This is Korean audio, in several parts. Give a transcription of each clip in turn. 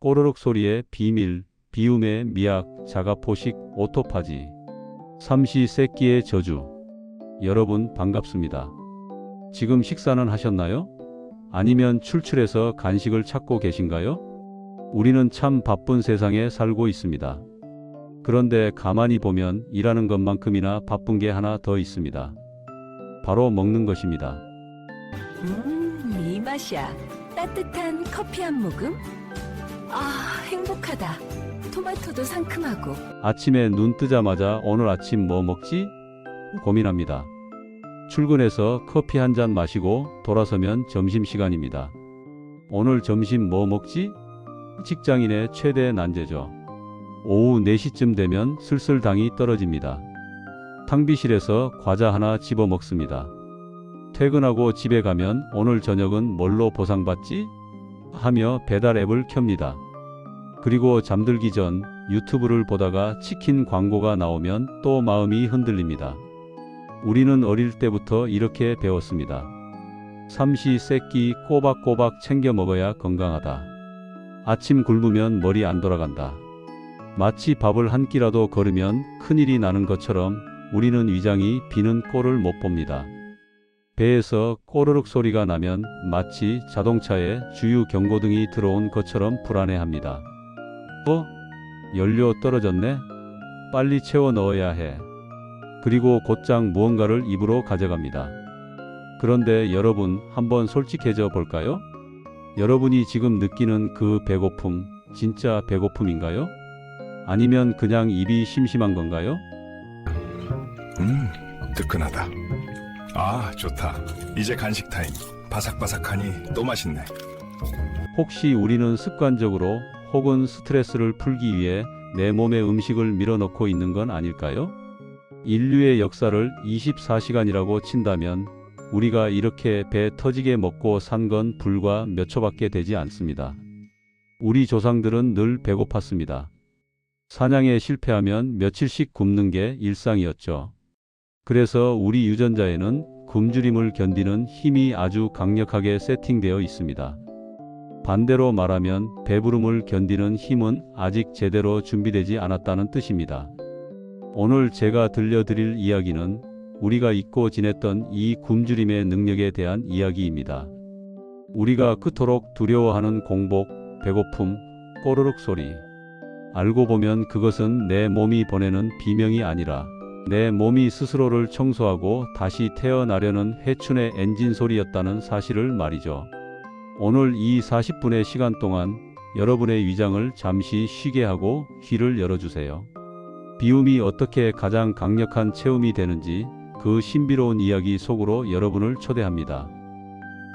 꼬르륵 소리의 비밀, 비움의 미학, 자가포식, 오토파지, 삼시세끼의 저주. 여러분 반갑습니다. 지금 식사는 하셨나요? 아니면 출출해서 간식을 찾고 계신가요? 우리는 참 바쁜 세상에 살고 있습니다. 그런데 가만히 보면 일하는 것만큼이나 바쁜 게 하나 더 있습니다. 바로 먹는 것입니다. 이 맛이야. 따뜻한 커피 한 모금? 아, 행복하다. 토마토도 상큼하고. 아침에 눈 뜨자마자 오늘 아침 뭐 먹지? 고민합니다. 출근해서 커피 한 잔 마시고 돌아서면 점심시간입니다. 오늘 점심 뭐 먹지? 직장인의 최대 난제죠. 오후 4시쯤 되면 슬슬 당이 떨어집니다. 탕비실에서 과자 하나 집어 먹습니다. 퇴근하고 집에 가면 오늘 저녁은 뭘로 보상받지? 하며 배달 앱을 켭니다. 그리고 잠들기 전 유튜브를 보다가 치킨 광고가 나오면 또 마음이 흔들립니다. 우리는 어릴 때부터 이렇게 배웠습니다. 삼시세끼 꼬박꼬박 챙겨 먹어야 건강하다. 아침 굶으면 머리 안 돌아간다. 마치 밥을 한 끼라도 거르면 큰일이 나는 것처럼 우리는 위장이 비는 꼴을 못 봅니다. 배에서 꼬르륵 소리가 나면 마치 자동차에 주유 경고등이 들어온 것처럼 불안해합니다. 연료 떨어졌네? 빨리 채워 넣어야 해. 그리고 곧장 무언가를 입으로 가져갑니다. 그런데 여러분, 한번 솔직해져 볼까요? 여러분이 지금 느끼는 그 배고픔, 진짜 배고픔인가요? 아니면 그냥 입이 심심한 건가요? 뜨끈하다. 아, 좋다. 이제 간식 타임. 바삭바삭하니 또 맛있네. 혹시 우리는 습관적으로 혹은 스트레스를 풀기 위해 내 몸에 음식을 밀어넣고 있는 건 아닐까요? 인류의 역사를 24시간이라고 친다면 우리가 이렇게 배 터지게 먹고 산 건 불과 몇 초밖에 되지 않습니다. 우리 조상들은 늘 배고팠습니다. 사냥에 실패하면 며칠씩 굶는 게 일상이었죠. 그래서 우리 유전자에는 굶주림을 견디는 힘이 아주 강력하게 세팅되어 있습니다. 반대로 말하면 배부름을 견디는 힘은 아직 제대로 준비되지 않았다는 뜻입니다. 오늘 제가 들려드릴 이야기는 우리가 잊고 지냈던 이 굶주림의 능력에 대한 이야기입니다. 우리가 그토록 두려워하는 공복, 배고픔, 꼬르륵 소리. 알고 보면 그것은 내 몸이 보내는 비명이 아니라 내 몸이 스스로를 청소하고 다시 태어나려는 회춘의 엔진 소리였다는 사실을 말이죠. 오늘 이 40분의 시간 동안 여러분의 위장을 잠시 쉬게 하고 귀를 열어주세요. 비움이 어떻게 가장 강력한 체움이 되는지 그 신비로운 이야기 속으로 여러분을 초대합니다.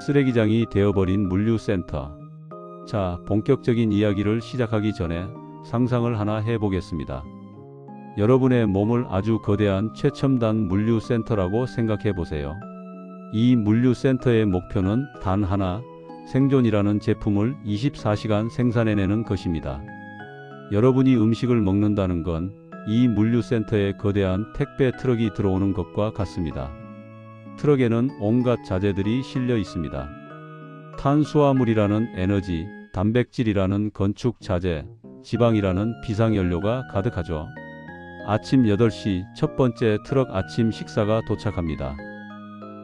쓰레기장이 되어버린 물류센터. 자, 본격적인 이야기를 시작하기 전에 상상을 하나 해보겠습니다. 여러분의 몸을 아주 거대한 최첨단 물류센터라고 생각해 보세요. 이 물류센터의 목표는 단 하나, 생존이라는 제품을 24시간 생산해내는 것입니다. 여러분이 음식을 먹는다는 건 이 물류센터에 거대한 택배 트럭이 들어오는 것과 같습니다. 트럭에는 온갖 자재들이 실려 있습니다. 탄수화물이라는 에너지, 단백질이라는 건축 자재, 지방이라는 비상연료가 가득하죠. 아침 8시 첫 번째 트럭 아침 식사가 도착합니다.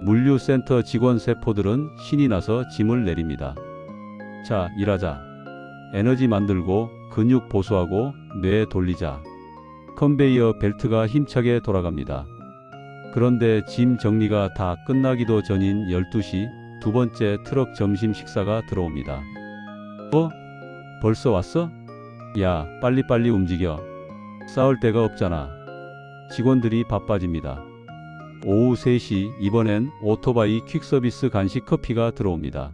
물류센터 직원 세포들은 신이 나서 짐을 내립니다. 자, 일하자. 에너지 만들고 근육 보수하고 뇌 돌리자. 컨베이어 벨트가 힘차게 돌아갑니다. 그런데 짐 정리가 다 끝나기도 전인 12시 두 번째 트럭 점심 식사가 들어옵니다. 벌써 왔어? 야, 빨리빨리 움직여. 싸울 데가 없잖아. 직원들이 바빠집니다. 오후 3시 이번엔 오토바이 퀵서비스 간식 커피가 들어옵니다.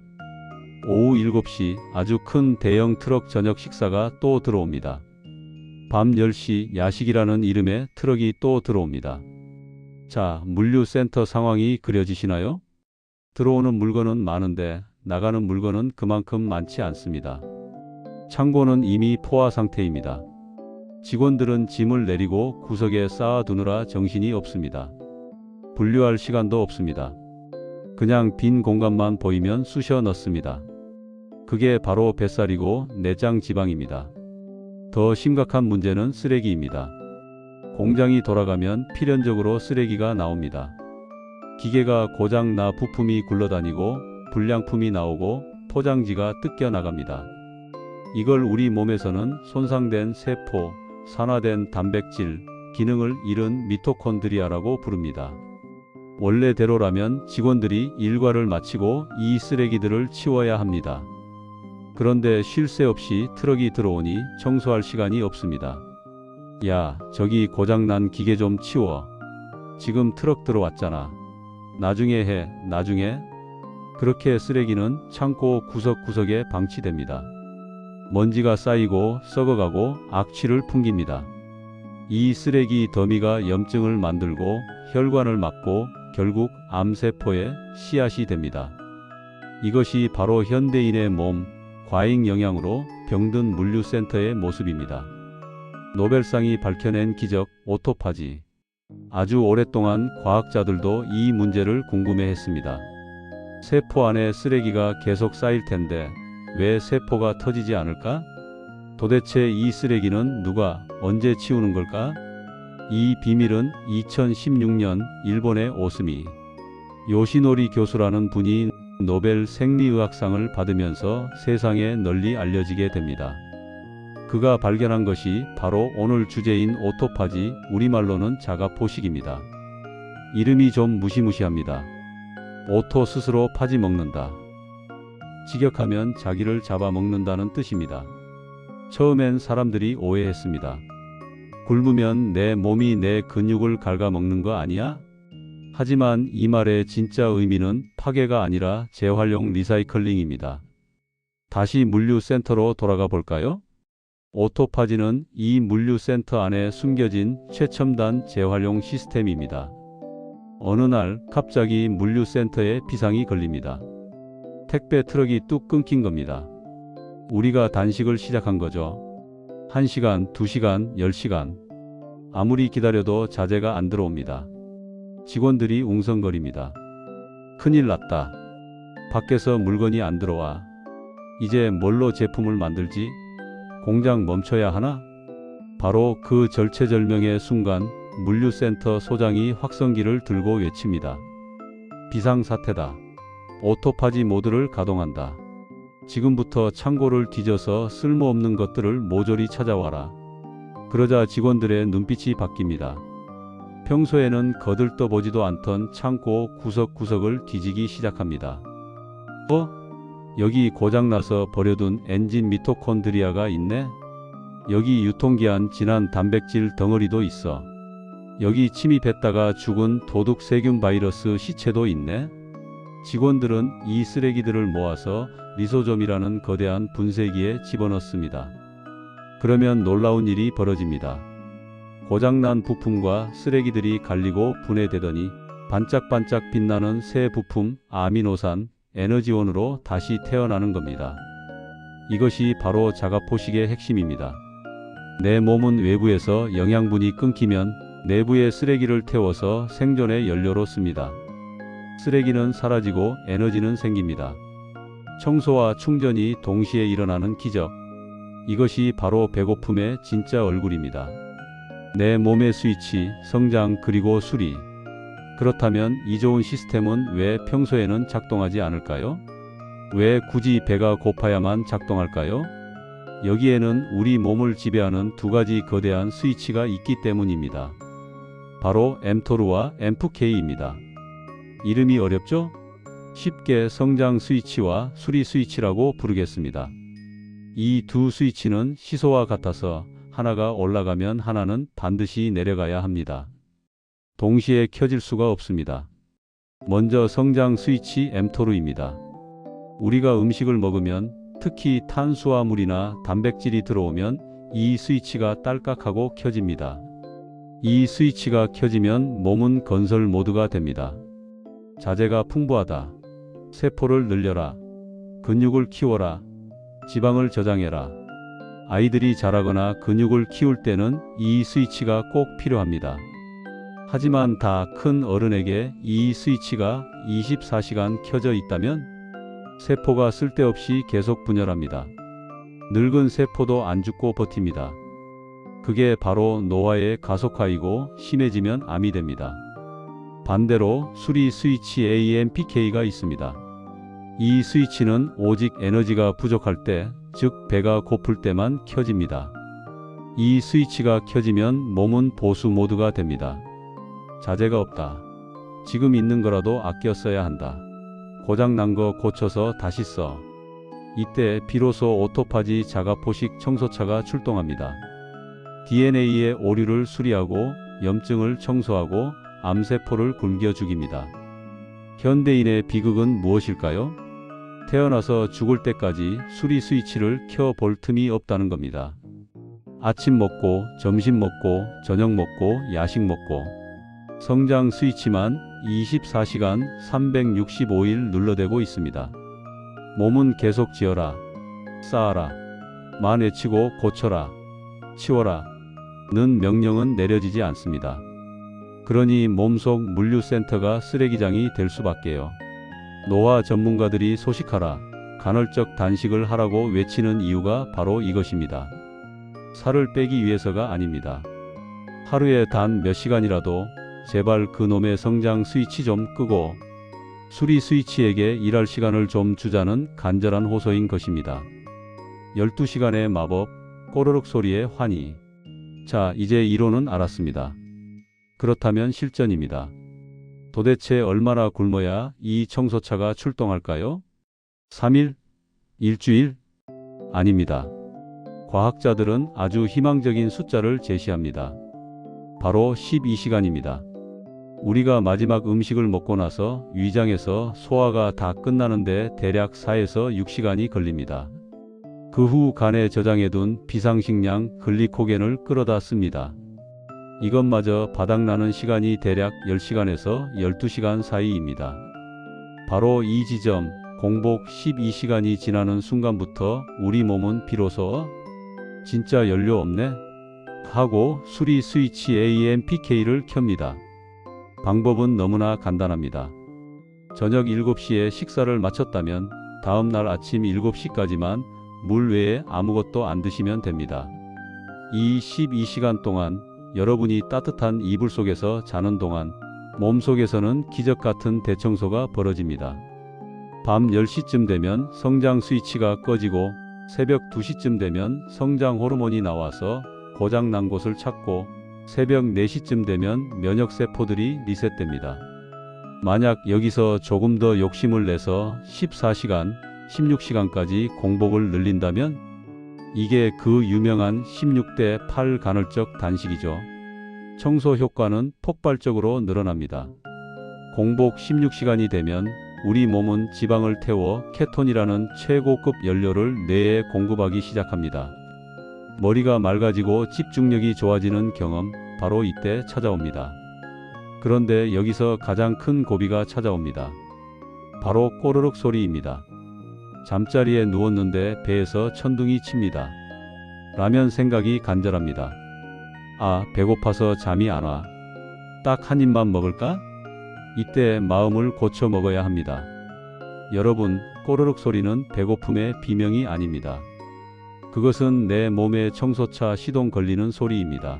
오후 7시 아주 큰 대형 트럭 저녁 식사가 또 들어옵니다. 밤 10시 야식이라는 이름의 트럭이 또 들어옵니다. 자, 물류센터 상황이 그려지시나요? 들어오는 물건은 많은데 나가는 물건은 그만큼 많지 않습니다. 창고는 이미 포화 상태입니다. 직원들은 짐을 내리고 구석에 쌓아두느라 정신이 없습니다. 분류할 시간도 없습니다. 그냥 빈 공간만 보이면 쑤셔 넣습니다. 그게 바로 뱃살이고 내장 지방입니다. 더 심각한 문제는 쓰레기입니다. 공장이 돌아가면 필연적으로 쓰레기가 나옵니다. 기계가 고장나 부품이 굴러다니고 불량품이 나오고 포장지가 뜯겨 나갑니다. 이걸 우리 몸에서는 손상된 세포, 산화된 단백질, 기능을 잃은 미토콘드리아라고 부릅니다. 원래대로라면 직원들이 일과를 마치고 이 쓰레기들을 치워야 합니다. 그런데 쉴 새 없이 트럭이 들어오니 청소할 시간이 없습니다. 야, 저기 고장난 기계 좀 치워. 지금 트럭 들어왔잖아. 나중에 해, 나중에. 그렇게 쓰레기는 창고 구석구석에 방치됩니다. 먼지가 쌓이고 썩어가고 악취를 풍깁니다. 이 쓰레기 더미가 염증을 만들고 혈관을 막고 결국 암세포의 씨앗이 됩니다. 이것이 바로 현대인의 몸, 과잉 영양으로 병든 물류센터의 모습입니다. 노벨상이 밝혀낸 기적 오토파지. 아주 오랫동안 과학자들도 이 문제를 궁금해했습니다. 세포 안에 쓰레기가 계속 쌓일 텐데 왜 세포가 터지지 않을까? 도대체 이 쓰레기는 누가 언제 치우는 걸까? 이 비밀은 2016년 일본의 오스미 요시노리 교수라는 분이 노벨 생리의학상을 받으면서 세상에 널리 알려지게 됩니다. 그가 발견한 것이 바로 오늘 주제인 오토파지, 우리말로는 자가포식입니다. 이름이 좀 무시무시합니다. 오토 스스로 파지 먹는다. 직역하면 자기를 잡아먹는다는 뜻입니다. 처음엔 사람들이 오해했습니다. 굶으면 내 몸이 내 근육을 갉아먹는 거 아니야? 하지만 이 말의 진짜 의미는 파괴가 아니라 재활용 리사이클링입니다. 다시 물류센터로 돌아가 볼까요? 오토파지는 이 물류센터 안에 숨겨진 최첨단 재활용 시스템입니다. 어느 날 갑자기 물류센터에 비상이 걸립니다. 택배 트럭이 뚝 끊긴 겁니다. 우리가 단식을 시작한 거죠. 1시간, 2시간, 10시간. 아무리 기다려도 자재가 안 들어옵니다. 직원들이 웅성거립니다. 큰일 났다. 밖에서 물건이 안 들어와. 이제 뭘로 제품을 만들지? 공장 멈춰야 하나? 바로 그 절체절명의 순간 물류센터 소장이 확성기를 들고 외칩니다. 비상사태다. 오토파지 모드를 가동한다. 지금부터 창고를 뒤져서 쓸모없는 것들을 모조리 찾아와라. 그러자 직원들의 눈빛이 바뀝니다. 평소에는 거들떠보지도 않던 창고 구석구석을 뒤지기 시작합니다. 여기 고장나서 버려둔 엔진 미토콘드리아가 있네? 여기 유통기한 지난 단백질 덩어리도 있어. 여기 침입했다가 죽은 도둑 세균 바이러스 시체도 있네? 직원들은 이 쓰레기들을 모아서 리소좀이라는 거대한 분쇄기에 집어넣습니다. 그러면 놀라운 일이 벌어집니다. 고장난 부품과 쓰레기들이 갈리고 분해되더니 반짝반짝 빛나는 새 부품, 아미노산, 에너지원으로 다시 태어나는 겁니다. 이것이 바로 자가포식의 핵심입니다. 내 몸은 외부에서 영양분이 끊기면 내부의 쓰레기를 태워서 생존의 연료로 씁니다. 쓰레기는 사라지고 에너지는 생깁니다. 청소와 충전이 동시에 일어나는 기적. 이것이 바로 배고픔의 진짜 얼굴입니다. 내 몸의 스위치, 성장 그리고 수리. 그렇다면 이 좋은 시스템은 왜 평소에는 작동하지 않을까요? 왜 굳이 배가 고파야만 작동할까요? 여기에는 우리 몸을 지배하는 두 가지 거대한 스위치가 있기 때문입니다. 바로 mTOR와 mFK입니다. 이름이 어렵죠? 쉽게 성장 스위치와 수리 스위치라고 부르겠습니다. 이 두 스위치는 시소와 같아서 하나가 올라가면 하나는 반드시 내려가야 합니다. 동시에 켜질 수가 없습니다. 먼저 성장 스위치 mTOR입니다. 우리가 음식을 먹으면 특히 탄수화물이나 단백질이 들어오면 이 스위치가 딸깍하고 켜집니다. 이 스위치가 켜지면 몸은 건설 모드가 됩니다. 자재가 풍부하다. 세포를 늘려라. 근육을 키워라. 지방을 저장해라. 아이들이 자라거나 근육을 키울 때는 이 스위치가 꼭 필요합니다. 하지만 다 큰 어른에게 이 스위치가 24시간 켜져 있다면 세포가 쓸데없이 계속 분열합니다. 늙은 세포도 안 죽고 버팁니다. 그게 바로 노화의 가속화이고 심해지면 암이 됩니다. 반대로 수리 스위치 AMPK가 있습니다. 이 스위치는 오직 에너지가 부족할 때, 즉 배가 고플 때만 켜집니다. 이 스위치가 켜지면 몸은 보수 모드가 됩니다. 자재가 없다. 지금 있는 거라도 아껴 써야 한다. 고장 난 거 고쳐서 다시 써. 이때 비로소 오토파지 자가포식 청소차가 출동합니다. DNA의 오류를 수리하고 염증을 청소하고 암세포를 굶겨 죽입니다. 현대인의 비극은 무엇일까요? 태어나서 죽을 때까지 수리 스위치를 켜 볼 틈이 없다는 겁니다. 아침 먹고, 점심 먹고, 저녁 먹고, 야식 먹고. 성장 스위치만 24시간 365일 눌러대고 있습니다. 몸은 계속 지어라, 쌓아라, 만 외치고 고쳐라, 치워라 는 명령은 내려지지 않습니다. 그러니 몸속 물류센터가 쓰레기장이 될 수밖에요. 노화 전문가들이 소식하라, 간헐적 단식을 하라고 외치는 이유가 바로 이것입니다. 살을 빼기 위해서가 아닙니다. 하루에 단 몇 시간이라도 제발 그놈의 성장 스위치 좀 끄고 수리 스위치에게 일할 시간을 좀 주자는 간절한 호소인 것입니다. 12시간의 마법, 꼬르륵 소리의 환희. 자, 이제 이론은 알았습니다. 그렇다면 실전입니다. 도대체 얼마나 굶어야 이 청소차가 출동할까요? 3일? 일주일? 아닙니다. 과학자들은 아주 희망적인 숫자를 제시합니다. 바로 12시간입니다. 우리가 마지막 음식을 먹고 나서 위장에서 소화가 다 끝나는데 대략 4에서 6시간이 걸립니다. 그 후 간에 저장해둔 비상식량 글리코겐을 끌어다 씁니다. 이것마저 바닥나는 시간이 대략 10시간에서 12시간 사이입니다. 바로 이 지점, 공복 12시간이 지나는 순간부터 우리 몸은 비로소 진짜 연료 없네? 하고 수리 스위치 AMPK를 켭니다. 방법은 너무나 간단합니다. 저녁 7시에 식사를 마쳤다면 다음날 아침 7시까지만 물 외에 아무것도 안 드시면 됩니다. 이 12시간 동안 여러분이 따뜻한 이불 속에서 자는 동안 몸속에서는 기적 같은 대청소가 벌어집니다. 밤 10시쯤 되면 성장 스위치가 꺼지고 새벽 2시쯤 되면 성장 호르몬이 나와서 고장 난 곳을 찾고 새벽 4시쯤 되면 면역 세포들이 리셋됩니다. 만약 여기서 조금 더 욕심을 내서 14시간, 16시간까지 공복을 늘린다면 이게 그 유명한 16대 8 간헐적 단식이죠. 청소 효과는 폭발적으로 늘어납니다. 공복 16시간이 되면 우리 몸은 지방을 태워 케톤이라는 최고급 연료를 뇌에 공급하기 시작합니다. 머리가 맑아지고 집중력이 좋아지는 경험, 바로 이때 찾아옵니다. 그런데 여기서 가장 큰 고비가 찾아옵니다. 바로 꼬르륵 소리입니다. 잠자리에 누웠는데 배에서 천둥이 칩니다. 라면 생각이 간절합니다. 아, 배고파서 잠이 안 와. 딱 한 입만 먹을까? 이때 마음을 고쳐 먹어야 합니다. 여러분, 꼬르륵 소리는 배고픔의 비명이 아닙니다. 그것은 내 몸의 청소차 시동 걸리는 소리입니다.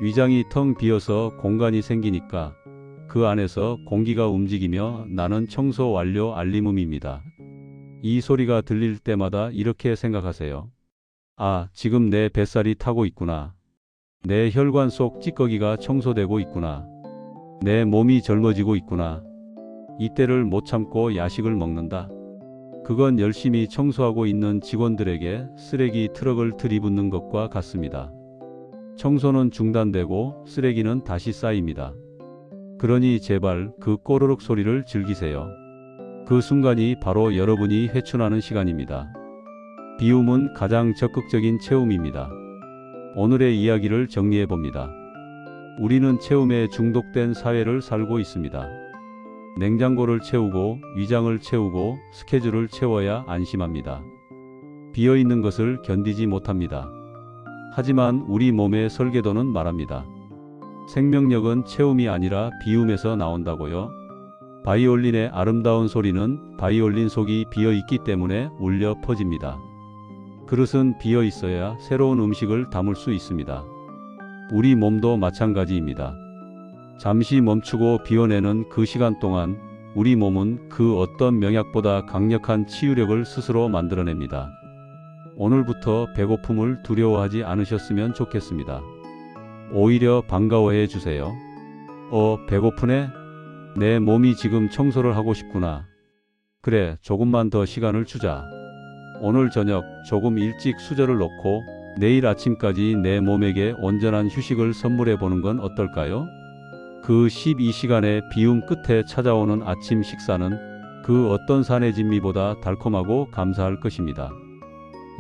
위장이 텅 비어서 공간이 생기니까 그 안에서 공기가 움직이며 나는 청소 완료 알림음입니다. 이 소리가 들릴 때마다 이렇게 생각하세요. 아, 지금 내 뱃살이 타고 있구나. 내 혈관 속 찌꺼기가 청소되고 있구나. 내 몸이 젊어지고 있구나. 이때를 못 참고 야식을 먹는다. 그건 열심히 청소하고 있는 직원들에게 쓰레기 트럭을 들이붓는 것과 같습니다. 청소는 중단되고 쓰레기는 다시 쌓입니다. 그러니 제발 그 꼬르륵 소리를 즐기세요. 그 순간이 바로 여러분이 회춘하는 시간입니다. 비움은 가장 적극적인 체움입니다. 오늘의 이야기를 정리해 봅니다. 우리는 체움에 중독된 사회를 살고 있습니다. 냉장고를 채우고 위장을 채우고 스케줄을 채워야 안심합니다. 비어있는 것을 견디지 못합니다. 하지만 우리 몸의 설계도는 말합니다. 생명력은 채움이 아니라 비움에서 나온다고요. 바이올린의 아름다운 소리는 바이올린 속이 비어 있기 때문에 울려 퍼집니다. 그릇은 비어 있어야 새로운 음식을 담을 수 있습니다. 우리 몸도 마찬가지입니다. 잠시 멈추고 비워내는 그 시간 동안 우리 몸은 그 어떤 명약보다 강력한 치유력을 스스로 만들어냅니다. 오늘부터 배고픔을 두려워하지 않으셨으면 좋겠습니다. 오히려 반가워해 주세요. 배고프네? 내 몸이 지금 청소를 하고 싶구나. 그래, 조금만 더 시간을 주자. 오늘 저녁 조금 일찍 수저를 놓고 내일 아침까지 내 몸에게 온전한 휴식을 선물해 보는 건 어떨까요? 그 12시간의 비움 끝에 찾아오는 아침 식사는 그 어떤 산의 진미보다 달콤하고 감사할 것입니다.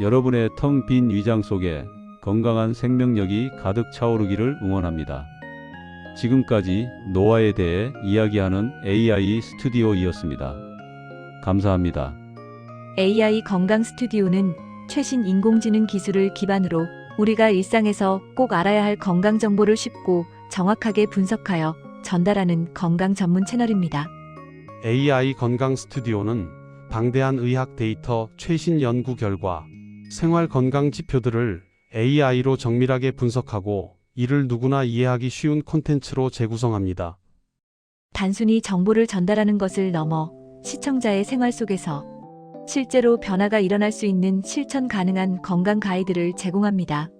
여러분의 텅 빈 위장 속에 건강한 생명력이 가득 차오르기를 응원합니다. 지금까지 노화에 대해 이야기하는 AI 스튜디오이었습니다. 감사합니다. AI 건강 스튜디오는 최신 인공지능 기술을 기반으로 우리가 일상에서 꼭 알아야 할 건강 정보를 쉽고 정확하게 분석하여 전달하는 건강 전문 채널입니다. AI 건강 스튜디오는 방대한 의학 데이터, 최신 연구 결과, 생활 건강 지표들을 AI로 정밀하게 분석하고 이를 누구나 이해하기 쉬운 콘텐츠로 재구성합니다. 단순히 정보를 전달하는 것을 넘어 시청자의 생활 속에서 실제로 변화가 일어날 수 있는 실천 가능한 건강 가이드를 제공합니다.